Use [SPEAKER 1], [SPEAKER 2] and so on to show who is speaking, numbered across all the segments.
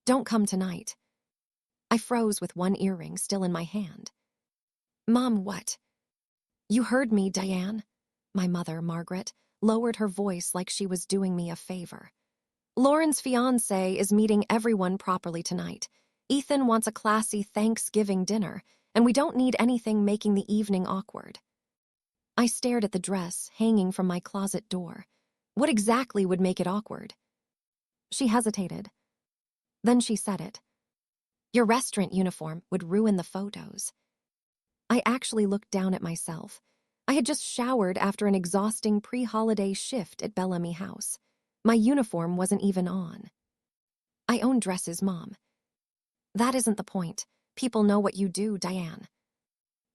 [SPEAKER 1] Don't come tonight. I froze with one earring still in my hand. Mom, what? You heard me, Diane. My mother, Margaret, lowered her voice like she was doing me a favor. Lauren's fiancé is meeting everyone properly tonight. Ethan wants a classy Thanksgiving dinner, and we don't need anything making the evening awkward. I stared at the dress hanging from my closet door. What exactly would make it awkward? She hesitated. Then she said it. Your restaurant uniform would ruin the photos. I actually looked down at myself. I had just showered after an exhausting pre-holiday shift at Bellamy House. My uniform wasn't even on. I own dresses, Mom. That isn't the point. People know what you do, Diane.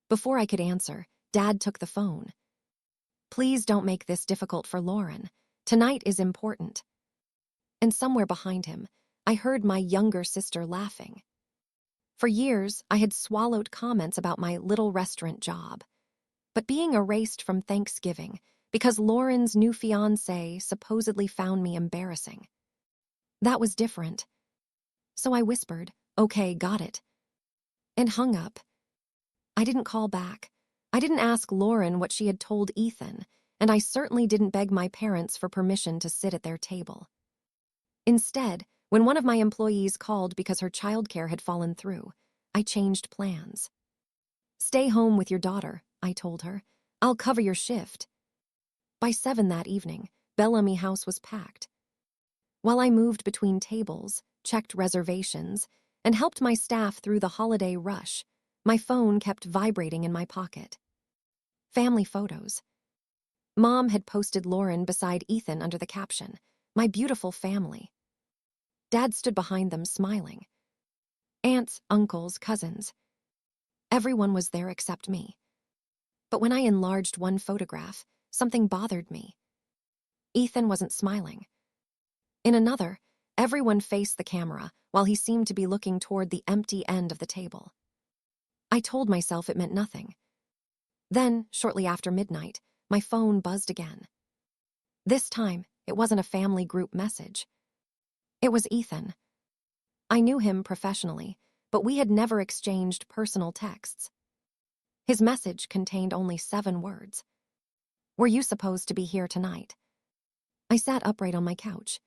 [SPEAKER 1] Before I could answer, Dad took the phone. Please don't make this difficult for Lauren. Tonight is important. And somewhere behind him, I heard my younger sister laughing. For years, I had swallowed comments about my little restaurant job. But being erased from Thanksgiving because Lauren's new fiancé supposedly found me embarrassing. That was different. So I whispered, okay, got it, and hung up. I didn't call back. I didn't ask Lauren what she had told Ethan, and I certainly didn't beg my parents for permission to sit at their table. Instead, when one of my employees called because her childcare had fallen through, I changed plans. Stay home with your daughter, I told her. I'll cover your shift. By 7 that evening, Bellamy House was packed. While I moved between tables, checked reservations, and helped my staff through the holiday rush, my phone kept vibrating in my pocket. Family photos. Mom had posted Lauren beside Ethan under the caption, "My beautiful family." Dad stood behind them smiling. Aunts, uncles, cousins. Everyone was there except me. But when I enlarged one photograph, something bothered me. Ethan wasn't smiling. In another, everyone faced the camera while he seemed to be looking toward the empty end of the table. I told myself it meant nothing. Then, shortly after midnight, my phone buzzed again. This time, it wasn't a family group message. It was Ethan. I knew him professionally, but we had never exchanged personal texts. His message contained only 7 words. Were you supposed to be here tonight? I sat upright on my couch.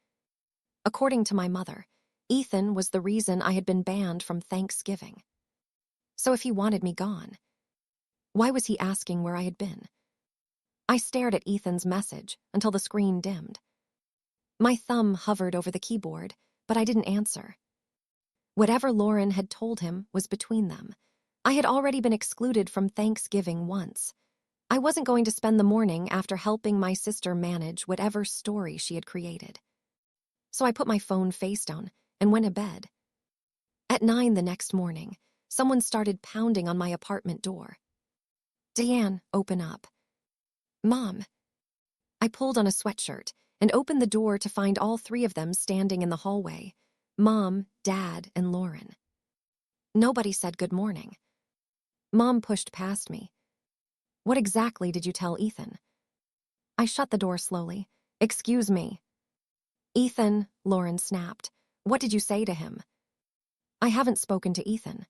[SPEAKER 1] According to my mother, Ethan was the reason I had been banned from Thanksgiving. So if he wanted me gone, why was he asking where I had been? I stared at Ethan's message until the screen dimmed. My thumb hovered over the keyboard, but I didn't answer. Whatever Lauren had told him was between them. I had already been excluded from Thanksgiving once. I wasn't going to spend the morning after helping my sister manage whatever story she had created. So I put my phone face down and went to bed. At 9 the next morning, someone started pounding on my apartment door. Diane, open up. Mom. I pulled on a sweatshirt and opened the door to find all 3 of them standing in the hallway. Mom, Dad, and Lauren. Nobody said good morning. Mom pushed past me. What exactly did you tell Ethan? I shut the door slowly. Excuse me. Ethan, Lauren snapped. What did you say to him? I haven't spoken to Ethan.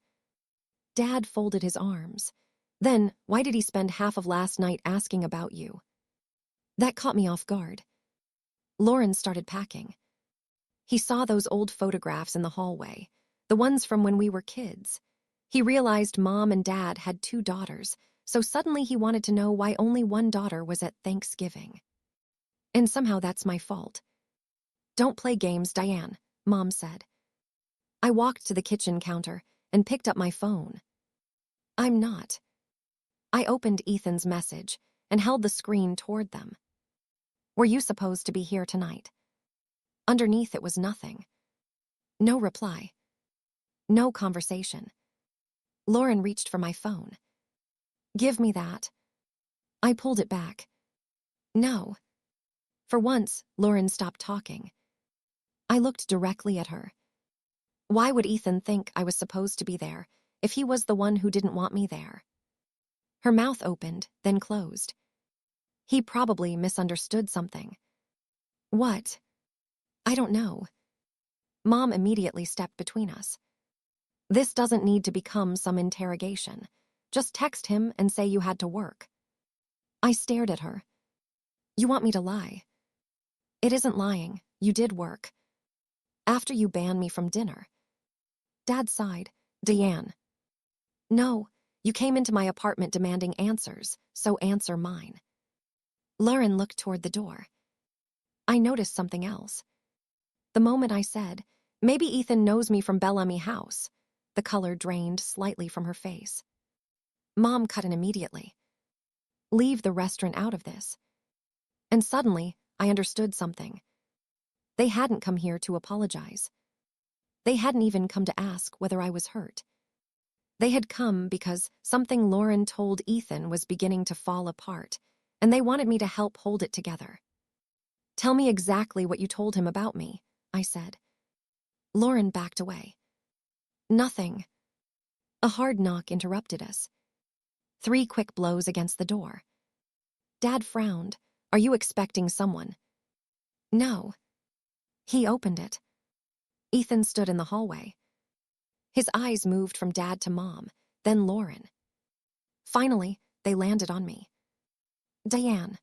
[SPEAKER 1] Dad folded his arms. Then, why did he spend half of last night asking about you? That caught me off guard. Lauren started packing. He saw those old photographs in the hallway, the ones from when we were kids. He realized Mom and Dad had 2 daughters, so suddenly he wanted to know why only one daughter was at Thanksgiving. And somehow that's my fault. Don't play games, Diane, Mom said. I walked to the kitchen counter and picked up my phone. I'm not. I opened Ethan's message and held the screen toward them. Were you supposed to be here tonight? Underneath it was nothing. No reply. No conversation. Lauren reached for my phone. Give me that. I pulled it back. No. For once, Lauren stopped talking. I looked directly at her. Why would Ethan think I was supposed to be there if he was the one who didn't want me there? Her mouth opened, then closed. He probably misunderstood something. What? I don't know. Mom immediately stepped between us. This doesn't need to become some interrogation. Just text him and say you had to work. I stared at her. You want me to lie? It isn't lying. You did work. After you banned me from dinner. Dad sighed. Diane. No, you came into my apartment demanding answers, so answer mine. Lauren looked toward the door. I noticed something else. The moment I said, maybe Ethan knows me from Bellamy House, the color drained slightly from her face. Mom cut in immediately. Leave the restaurant out of this. And suddenly, I understood something. They hadn't come here to apologize. They hadn't even come to ask whether I was hurt. They had come because something Lauren told Ethan was beginning to fall apart, and they wanted me to help hold it together. Tell me exactly what you told him about me, I said. Lauren backed away. Nothing. A hard knock interrupted us. 3 quick blows against the door. Dad frowned. Are you expecting someone? No. He opened it. Ethan stood in the hallway. His eyes moved from Dad to Mom, then Lauren. Finally, they landed on me. Diane.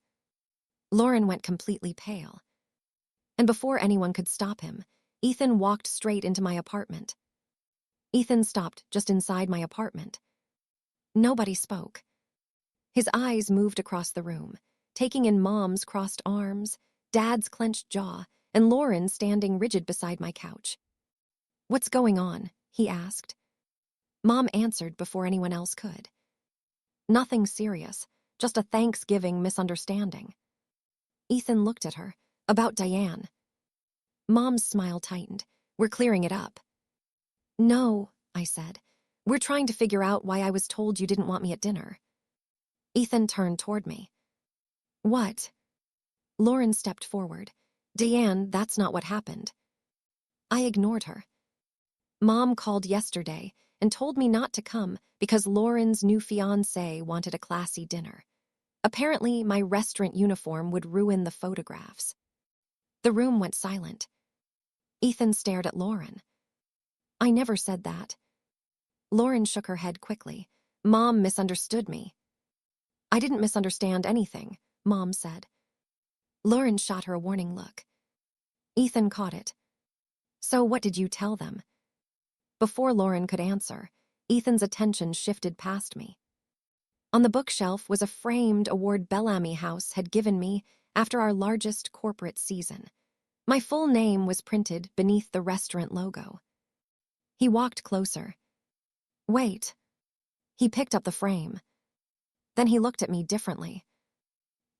[SPEAKER 1] Lauren went completely pale. And before anyone could stop him, Ethan walked straight into my apartment. Ethan stopped just inside my apartment. Nobody spoke. His eyes moved across the room, taking in Mom's crossed arms, Dad's clenched jaw, and Lauren standing rigid beside my couch. What's going on? He asked. Mom answered before anyone else could. Nothing serious, just a Thanksgiving misunderstanding. Ethan looked at her. About Diane. Mom's smile tightened. We're clearing it up. No, I said. We're trying to figure out why I was told you didn't want me at dinner. Ethan turned toward me. What? Lauren stepped forward. Diane, that's not what happened. I ignored her. Mom called yesterday and told me not to come because Lauren's new fiancé wanted a classy dinner. Apparently, my restaurant uniform would ruin the photographs. The room went silent. Ethan stared at Lauren. I never said that. Lauren shook her head quickly. Mom misunderstood me. I didn't misunderstand anything, Mom said. Lauren shot her a warning look. Ethan caught it. So what did you tell them? Before Lauren could answer, Ethan's attention shifted past me. On the bookshelf was a framed award Bellamy House had given me after our largest corporate season. My full name was printed beneath the restaurant logo. He walked closer. Wait. He picked up the frame. Then he looked at me differently.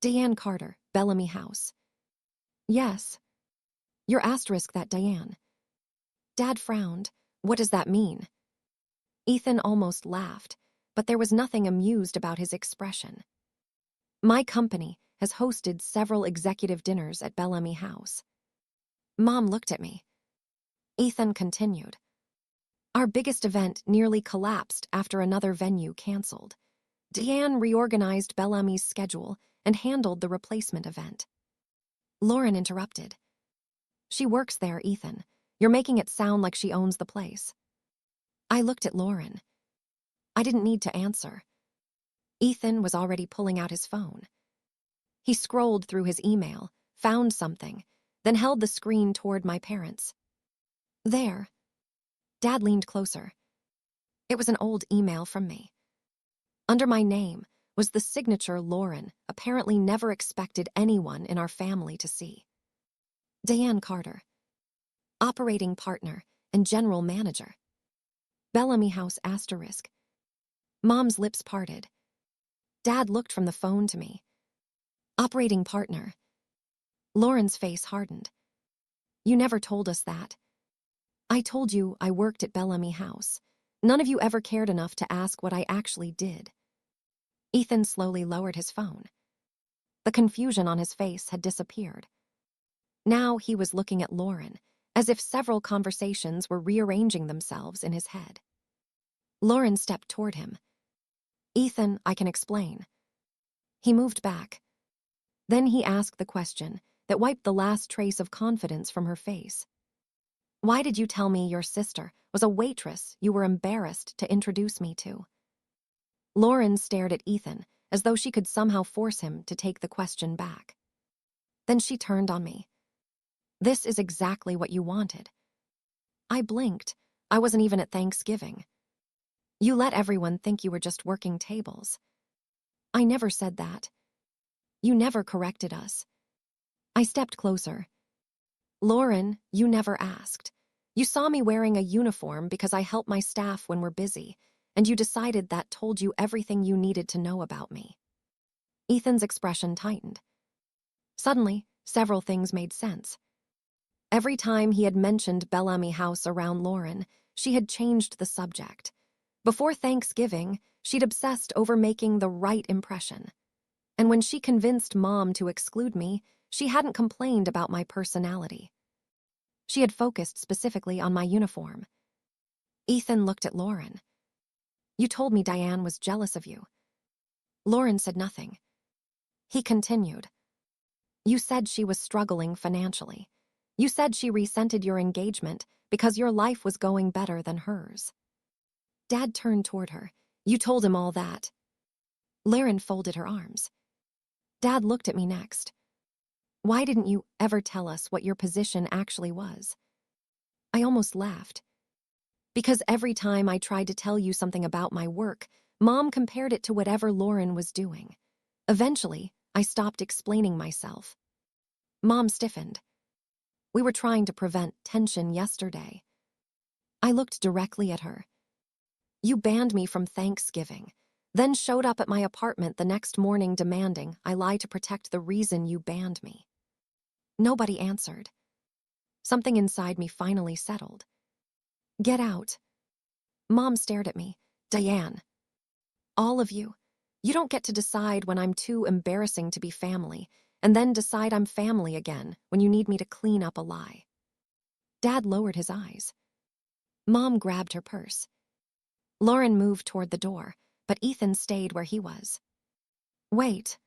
[SPEAKER 1] Diane Carter, Bellamy House. Yes. You're asterisk that Diane. Dad frowned. What does that mean? Ethan almost laughed, but there was nothing amused about his expression. My company has hosted several executive dinners at Bellamy House. Mom looked at me. Ethan continued. Our biggest event nearly collapsed after another venue canceled. Diane reorganized Bellamy's schedule and handled the replacement event. Lauren interrupted. She works there, Ethan. You're making it sound like she owns the place. I looked at Lauren. I didn't need to answer. Ethan was already pulling out his phone. He scrolled through his email, found something, then held the screen toward my parents. There. Dad leaned closer. It was an old email from me. Under my name was the signature Lauren apparently never expected anyone in our family to see. Diane Carter. Operating partner and general manager. Bellamy House asterisk. Mom's lips parted. Dad looked from the phone to me. Operating partner. Lauren's face hardened. You never told us that. I told you I worked at Bellamy House. None of you ever cared enough to ask what I actually did. Ethan slowly lowered his phone. The confusion on his face had disappeared. Now he was looking at Lauren, as if several conversations were rearranging themselves in his head. Lauren stepped toward him. Ethan, I can explain. He moved back. Then he asked the question that wiped the last trace of confidence from her face. Why did you tell me your sister was a waitress you were embarrassed to introduce me to? Lauren stared at Ethan as though she could somehow force him to take the question back. Then she turned on me. This is exactly what you wanted. I blinked. I wasn't even at Thanksgiving. You let everyone think you were just working tables. I never said that. You never corrected us. I stepped closer. Lauren, you never asked. You saw me wearing a uniform because I help my staff when we're busy, and you decided that told you everything you needed to know about me. Ethan's expression tightened. Suddenly, several things made sense. Every time he had mentioned Bellamy House around Lauren, she had changed the subject. Before Thanksgiving, she'd obsessed over making the right impression. And when she convinced Mom to exclude me, she hadn't complained about my personality. She had focused specifically on my uniform. Ethan looked at Lauren. You told me Diane was jealous of you. Lauren said nothing. He continued. You said she was struggling financially. You said she resented your engagement because your life was going better than hers. Dad turned toward her. You told him all that. Lauren folded her arms. Dad looked at me next. Why didn't you ever tell us what your position actually was? I almost laughed. Because every time I tried to tell you something about my work, Mom compared it to whatever Lauren was doing. Eventually, I stopped explaining myself. Mom stiffened. We were trying to prevent tension yesterday. I looked directly at her. You banned me from Thanksgiving, then showed up at my apartment the next morning demanding I lie to protect the reason you banned me. Nobody answered. Something inside me finally settled. Get out. Mom stared at me. Diane. All of you. You don't get to decide when I'm too embarrassing to be family, and then decide I'm family again when you need me to clean up a lie. Dad lowered his eyes. Mom grabbed her purse. Lauren moved toward the door, but Ethan stayed where he was. Wait.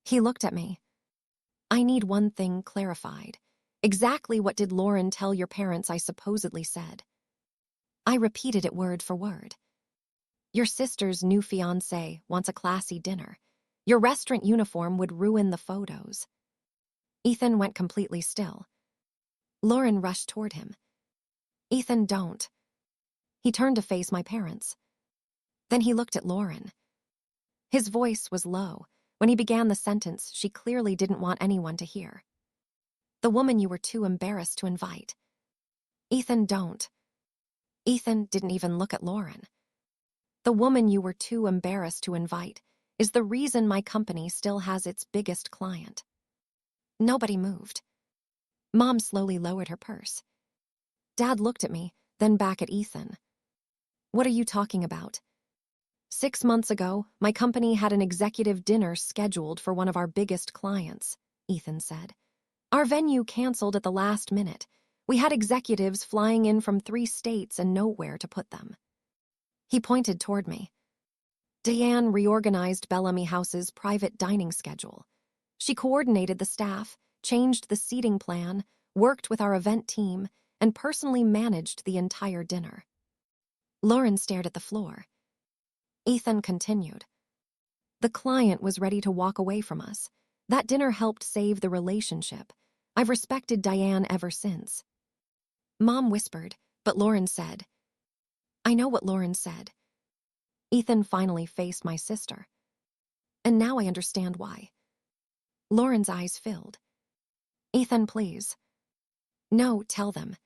[SPEAKER 1] He looked at me. I need one thing clarified. Exactly what did Lauren tell your parents I supposedly said? I repeated it word for word. Your sister's new fiancé wants a classy dinner. Your restaurant uniform would ruin the photos. Ethan went completely still. Lauren rushed toward him. Ethan, don't. He turned to face my parents. Then he looked at Lauren. His voice was low. When he began the sentence, she clearly didn't want anyone to hear. The woman you were too embarrassed to invite. Ethan, don't. Ethan didn't even look at Lauren. The woman you were too embarrassed to invite is the reason my company still has its biggest client. Nobody moved. Mom slowly lowered her purse. Dad looked at me, then back at Ethan. What are you talking about? 6 months ago, my company had an executive dinner scheduled for one of our biggest clients, Ethan said. Our venue canceled at the last minute. We had executives flying in from 3 states and nowhere to put them. He pointed toward me. Diane reorganized Bellamy House's private dining schedule. She coordinated the staff, changed the seating plan, worked with our event team, and personally managed the entire dinner. Lauren stared at the floor. Ethan continued. The client was ready to walk away from us. That dinner helped save the relationship. I've respected Diane ever since. Mom whispered, but Lauren said. I know what Lauren said. Ethan finally faced my sister. And now I understand why. Lauren's eyes filled. Ethan, please. No, tell them.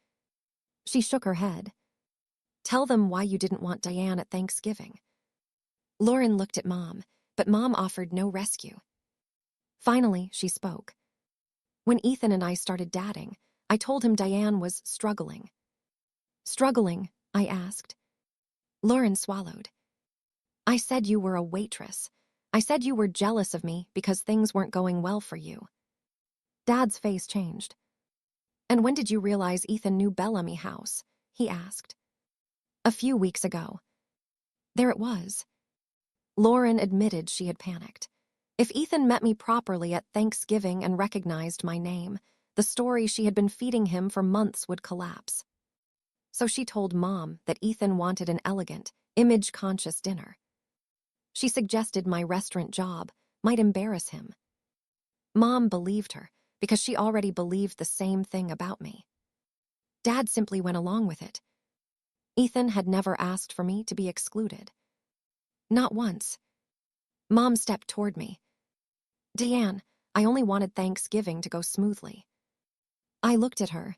[SPEAKER 1] She shook her head. Tell them why you didn't want Diane at Thanksgiving. Lauren looked at Mom, but Mom offered no rescue. Finally, she spoke. When Ethan and I started dating, I told him Diane was struggling. Struggling? I asked. Lauren swallowed. I said you were a waitress. I said you were jealous of me because things weren't going well for you. Dad's face changed. And when did you realize Ethan knew Bellamy House? He asked. A few weeks ago. There it was. Lauren admitted she had panicked. If Ethan met me properly at Thanksgiving and recognized my name, the story she had been feeding him for months would collapse. So she told Mom that Ethan wanted an elegant, image-conscious dinner. She suggested my restaurant job might embarrass him. Mom believed her because she already believed the same thing about me. Dad simply went along with it. Ethan had never asked for me to be excluded. Not once. Mom stepped toward me. "Diane, I only wanted Thanksgiving to go smoothly." I looked at her.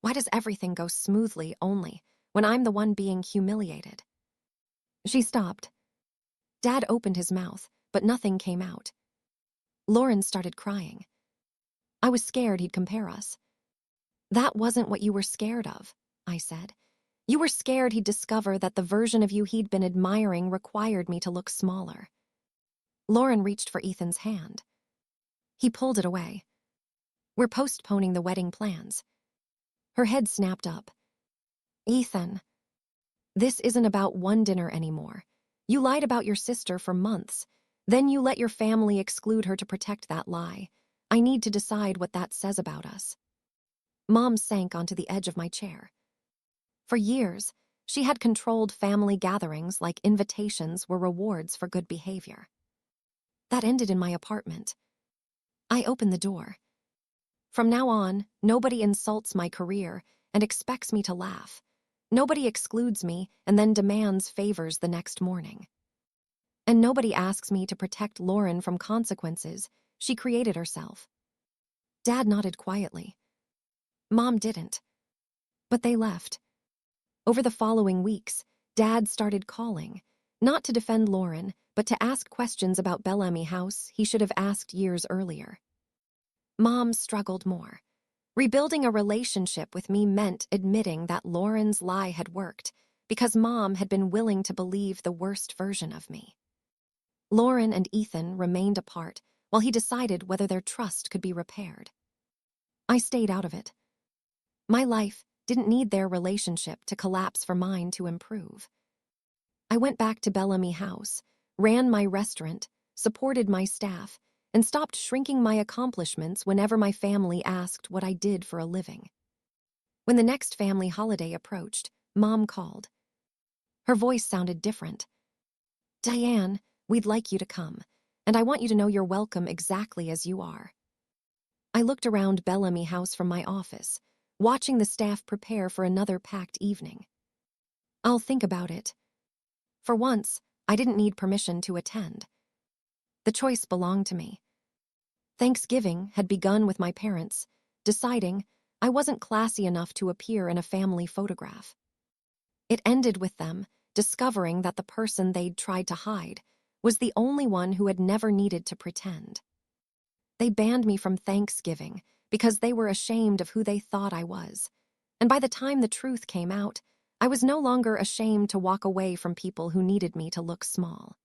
[SPEAKER 1] Why does everything go smoothly only when I'm the one being humiliated? She stopped. Dad opened his mouth, but nothing came out. Lauren started crying. I was scared he'd compare us. "That wasn't what you were scared of," I said. "You were scared he'd discover that the version of you he'd been admiring required me to look smaller." Lauren reached for Ethan's hand. He pulled it away. "We're postponing the wedding plans." Her head snapped up. "Ethan, this isn't about one dinner anymore. You lied about your sister for months. Then you let your family exclude her to protect that lie. I need to decide what that says about us." Mom sank onto the edge of my chair. For years, she had controlled family gatherings like invitations were rewards for good behavior. That ended in my apartment. I opened the door. From now on, nobody insults my career and expects me to laugh. Nobody excludes me and then demands favors the next morning. And nobody asks me to protect Lauren from consequences she created herself. Dad nodded quietly. Mom didn't. But they left. Over the following weeks, Dad started calling, not to defend Lauren, but to ask questions about Bellamy House he should have asked years earlier. Mom struggled more. Rebuilding a relationship with me meant admitting that Lauren's lie had worked, because Mom had been willing to believe the worst version of me. Lauren and Ethan remained apart while he decided whether their trust could be repaired. I stayed out of it. My life didn't need their relationship to collapse for mine to improve. I went back to Bellamy House, ran my restaurant, supported my staff, and stopped shrinking my accomplishments whenever my family asked what I did for a living. When the next family holiday approached, Mom called. Her voice sounded different. "Diane, we'd like you to come, and I want you to know you're welcome exactly as you are." I looked around Bellamy House from my office, watching the staff prepare for another packed evening. "I'll think about it." For once, I didn't need permission to attend. The choice belonged to me. Thanksgiving had begun with my parents deciding I wasn't classy enough to appear in a family photograph. It ended with them discovering that the person they'd tried to hide was the only one who had never needed to pretend. They banned me from Thanksgiving because they were ashamed of who they thought I was. And by the time the truth came out, I was no longer ashamed to walk away from people who needed me to look small.